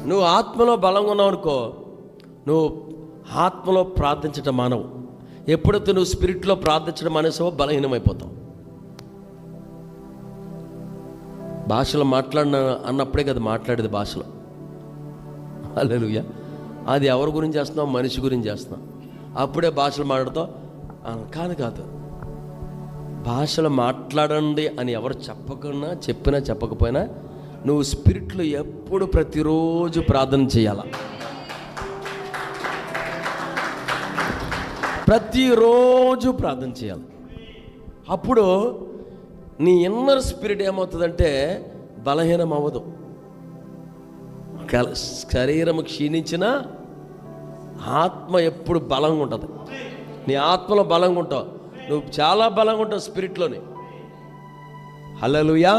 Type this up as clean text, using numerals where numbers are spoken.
నువ్వు ఆత్మలో బలంగా ఉన్నావు అనుకో, నువ్వు ఆత్మలో ప్రార్థించటం మానవు. ఎప్పుడైతే నువ్వు స్పిరిట్లో ప్రార్థించడం మానేసావో బలహీనమైపోతావు. భాషలో అన్నప్పుడే కదా మాట్లాడేది భాషలో. హల్లెలూయా. అది ఎవరి గురించి చేస్తున్నావు? మనిషి గురించి చేస్తున్నావు. అప్పుడే భాషలు మాట్లాడుతావు. కాదు, భాషలు మాట్లాడండి అని ఎవరు చెప్పకపోయినా నువ్వు స్పిరిట్లో ఎప్పుడు ప్రతిరోజు ప్రార్థన చేయాల. ప్రతిరోజు ప్రార్థన చేయాలి. అప్పుడు నీ ఇన్నర్ స్పిరిట్ ఏమవుతుందంటే బలహీనం అవ్వదు. శరీరము క్షీణించిన ఆత్మ ఎప్పుడు బలంగా ఉంటుంది. నీ ఆత్మలో బలంగా ఉంటావు, నువ్వు చాలా బలంగా ఉంటావు స్పిరిట్లోని. హల్లెలూయా.